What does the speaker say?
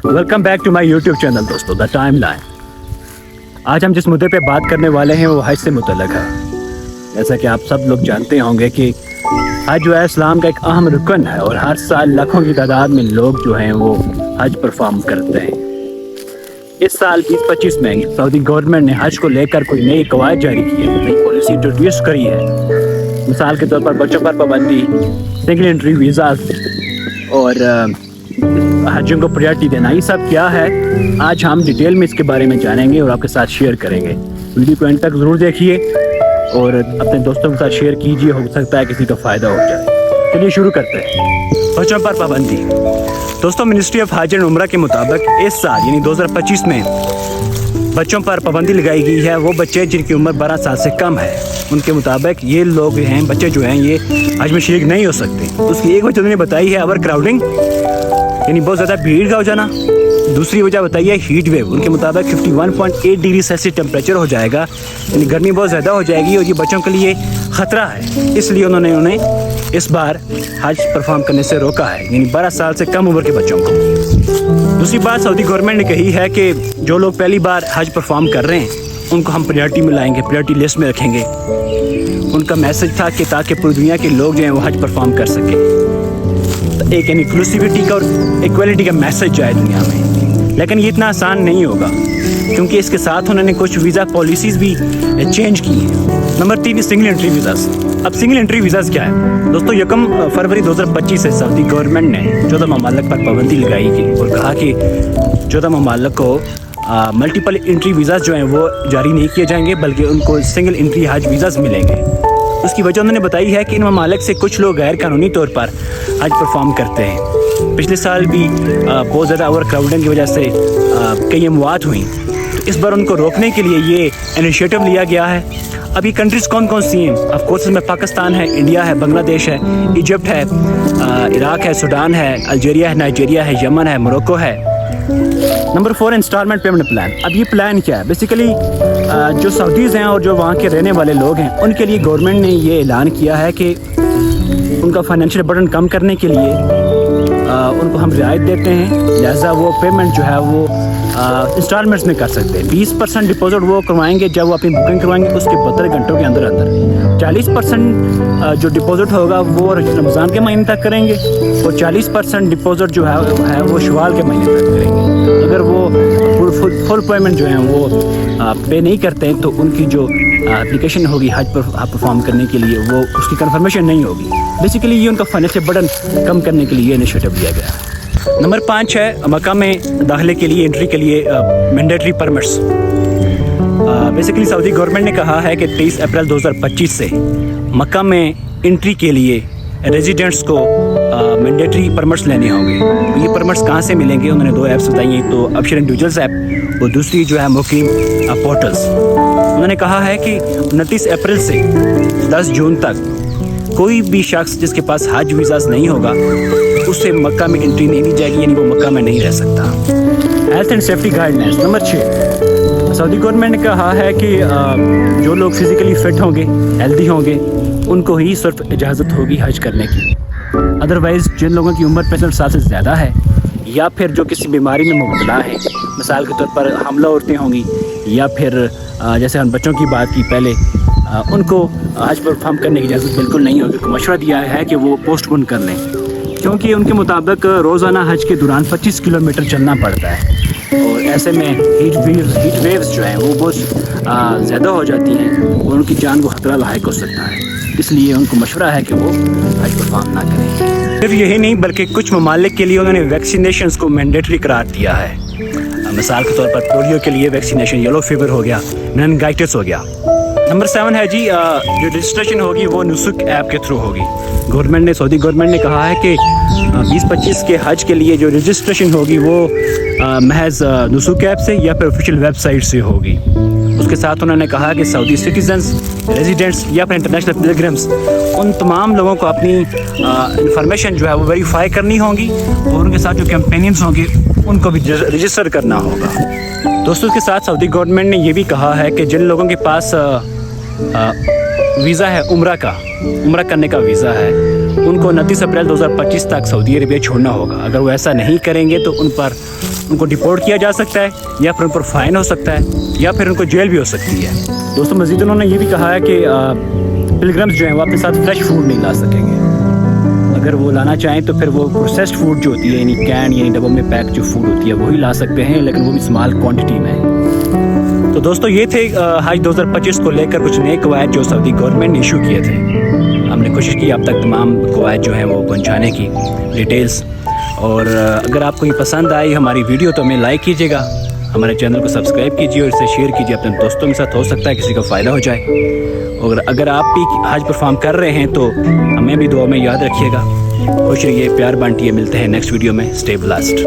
Welcome back to my YouTube channel दोस्तों the time line. आज हम जिस मुद्दे पे बात करने वाले हैं वो हज से मुतल्लक है। जैसा कि आप सब लोग जानते होंगे कि हज जो है इस्लाम का एक अहम रुकन है और हर साल लाखों की तादाद में लोग जो हैं वो हज परफॉर्म करते हैं। इस साल 2025 में सऊदी गवर्नमेंट ने हज को लेकर कोई नई कवायद जारी की है, नई पॉलिसी इंट्रोड्यूस करी है। मिसाल के तौर पर बच्चों पर पाबंदी, सिंगल एंट्री वीज़ाज और हजों को प्रायोरिटी देना, ये सब क्या है आज हम डिटेल में इसके बारे में जानेंगे और आपके साथ शेयर करेंगे। वीडियो को एंड तक ज़रूर देखिए और अपने दोस्तों के साथ शेयर कीजिए, हो सकता है किसी का फ़ायदा हो जाए। चलिए शुरू करते हैं। बच्चों पर पाबंदी। दोस्तों, मिनिस्ट्री ऑफ हज एंड उम्रा के मुताबिक इस साल यानी 2025 में बच्चों पर पाबंदी लगाई गई है। वो बच्चे जिनकी उम्र 12 साल से कम है, उनके मुताबिक ये लोग हैं, बच्चे जो हैं ये हज में शरीक नहीं हो सकते। उसकी एक वजह उन्होंने बताई है ओवर क्राउडिंग, यानी बहुत ज़्यादा भीड़ का हो जाना। दूसरी वजह बताई है हीट वेव। उनके मुताबिक 51.8 डिग्री सेल्सियस टेम्परेचर हो जाएगा, यानी गर्मी बहुत ज़्यादा हो जाएगी और ये बच्चों के लिए ख़तरा है। इसलिए उन्होंने उन्हें इस बार हज परफॉर्म करने से रोका है, यानी 12 साल से कम उम्र के बच्चों को। दूसरी बात सऊदी गवर्नमेंट ने कही है कि जो लोग पहली बार हज परफॉर्म कर रहे हैं उनको हम प्रायोरिटी में लाएंगे, प्रायोरिटी लिस्ट में रखेंगे। उनका मैसेज था कि ताकि पूरी दुनिया के लोग जो हैं वो हज परफॉर्म कर सकें, एक इंक्लूसिविटी का और इक्वलिटी का मैसेज जाए दुनिया में। लेकिन ये इतना आसान नहीं होगा क्योंकि इसके साथ उन्होंने कुछ वीज़ा पॉलिसीज़ भी चेंज की हैं। Number 3, single entry visas. अब सिंगल एंट्री वीज़ास क्या है दोस्तों? 1 फरवरी 2025 से सऊदी गवर्नमेंट ने 14 ममालिक पर पाबंदी लगाई गई और कहा कि 14 ममालिक को मल्टीपल एंट्री वीज़ास जो हैं वो जारी नहीं किए जाएंगे, बल्कि उनको सिंगल एंट्री हज वीज़ास मिलेंगे। उसकी वजह उन्होंने बताई है कि इन ममालिक से कुछ लोग गैर कानूनी तौर पर हज परफॉर्म करते हैं। पिछले साल भी बहुत ज़्यादा ओवर क्राउडिंग की वजह से कई अमवात हुई, तो इस बार उनको रोकने के लिए ये इनिशिएटिव लिया गया है। अभी कंट्रीज़ कौन कौन सी हैं? ऑफ कोर्स इसमें पाकिस्तान है, इंडिया है, बांग्लादेश है, इजिप्ट है, इराक है, सूडान है, अल्जीरिया है, नाइजीरिया है, यमन है, मोरक्को है। Number 4, instalment payment plan. अब ये प्लान क्या है? बेसिकली जो सऊदीज़ हैं और जो वहाँ के रहने वाले लोग हैं उनके लिए गवर्नमेंट ने ये ऐलान किया है कि उनका फाइनेंशियल बर्डन कम करने के लिए उनको हम रियायत देते हैं, लिहाजा वो पेमेंट जो है वो इंस्टॉलमेंट्स में कर सकते हैं। 20% डिपॉजिट वो करवाएंगे जब वो अपनी बुकिंग करवाएंगे उसके 72 घंटों के अंदर अंदर। 40% जो डिपॉजिट होगा वो रमज़ान के महीने तक करेंगे और 40% डिपॉजिट जो है वो शवाल के महीने तक करेंगे। अगर वो फुल पेमेंट जो है वो पे नहीं करते हैं तो उनकी जो एप्लीकेशन होगी हज पर परफॉर्म करने के लिए वो उसकी कंफर्मेशन नहीं होगी। बेसिकली ये उनका फाइनेंशियल बर्डन कम करने के लिए इनिशिएटिव लिया गया है। नंबर 5 है मक्का में दाखिले के लिए, एंट्री के लिए mandatory permits. Basically Saudi government ने कहा है कि 23 अप्रैल 2025 से मक्का में एंट्री के लिए रेजिडेंट्स को मैंडेटरी परमिट्स लेने होंगे। तो ये परमिट्स कहाँ से मिलेंगे? उन्होंने 2 ऐप्स बताई हैं, तो अबशर इंडिविजुअल्स ऐप और दूसरी जो है मुकीम पोर्टल्स। उन्होंने कहा है कि 29 अप्रैल से 10 जून तक कोई भी शख्स जिसके पास हज वीज़ास नहीं होगा उससे मक्का में एंट्री नहीं दी जाएगी, यानी वो मक्का में नहीं रह सकता। Health and safety guidelines. Number 6, Saudi government ने कहा है कि जो लोग फिज़िकली फ़िट होंगे, हेल्दी होंगे, उनको ही सिर्फ इजाज़त होगी हज करने की। अदरवाइज़ जिन लोगों की उम्र 65 साल से ज़्यादा है या फिर जो किसी बीमारी में मुबतला है, मिसाल के तौर पर हमला औरतें होंगी या फिर जैसे हम बच्चों की बात की पहले, उनको हज परफॉर्म करने की इजाज़त बिल्कुल नहीं होगी। उनको मशवरा दिया है कि वो पोस्टपोन कर लें, क्योंकि उनके मुताबिक रोज़ाना हज के दौरान 25 किलोमीटर चलना पड़ता है और ऐसे में हीट वेव्स जो हैं वो बहुत ज़्यादा हो जाती हैं और उनकी जान को ख़तरा लायक हो सकता है। इसलिए उनको मशवरा है कि वो हज परफॉर्म ना करें। सिर्फ यही नहीं बल्कि कुछ ममालिक के लिए उन्होंने वैक्सीनेशंस को मैंडेटरी करार दिया है। मिसाल के तौर पर पोलियो के लिए वैक्सीनेशन, येलो फीवर हो गया, मेनिंजाइटिस हो गया। नंबर 7 है जी, जो रजिस्ट्रेशन होगी वो नुसुक ऐप के थ्रू होगी। गवर्नमेंट ने, सऊदी गवर्नमेंट ने कहा है कि 2025 के हज के लिए जो रजिस्ट्रेशन होगी वो महज नुसुक ऐप से या फिर ऑफिशियल वेबसाइट से होगी। उसके साथ उन्होंने कहा कि सऊदी सिटीजन्स, रेजिडेंट्स या फिर इंटरनेशनल पिलग्रिम्स, उन तमाम लोगों को अपनी इंफॉर्मेशन जो है वो वेरीफाई करनी होगी और उनके साथ जो कैंपेनियंस होंगे उनको भी रजिस्टर करना होगा। दोस्तों, उसके साथ सऊदी गवर्नमेंट ने ये भी कहा है कि जिन लोगों के पास वीज़ा है उम्रा करने का वीज़ा है, ان کو 29 अप्रैल 2025 तक सऊदी अरबिया छोड़ना होगा। अगर वो ऐसा नहीं करेंगे तो उनको डिपोर्ट किया जा सकता है, या फिर उन पर फ़ाइन हो सकता है, या फिर उनको जेल भी हो सकती है। दोस्तों मज़ीद उन्होंने ये भी कहा है कि पिलग्रम्स जो हैं वो अपने साथ फ्रेश फूड नहीं ला सकेंगे। अगर वो लाना चाहें तो फिर वो प्रोसेस्ड फूड जो होती है, यानी कैन यानी डब्बों में पैक जो फूड होती है वही ला सकते हैं, लेकिन वो भी स्मॉल क्वांटिटी में। तो दोस्तों ये थे हज 2025 को लेकर कुछ नए कवायद जो सऊदी गवर्नमेंट ने इशू किए थे। हमने कोशिश की आप तक तमाम कवायद जो हैं वो पहुँचाने की डिटेल्स। और अगर आपको ये पसंद आई हमारी वीडियो तो हमें लाइक कीजिएगा, हमारे चैनल को सब्सक्राइब कीजिए और इसे शेयर कीजिए अपने दोस्तों के साथ, हो सकता है किसी को फ़ायदा हो जाए। और अगर आप भी हज परफॉर्म कर रहे हैं तो हमें भी दुआ में याद रखिएगा। खुश रहिए, प्यार बांटिए, मिलते हैं नेक्स्ट वीडियो में। Stay blessed.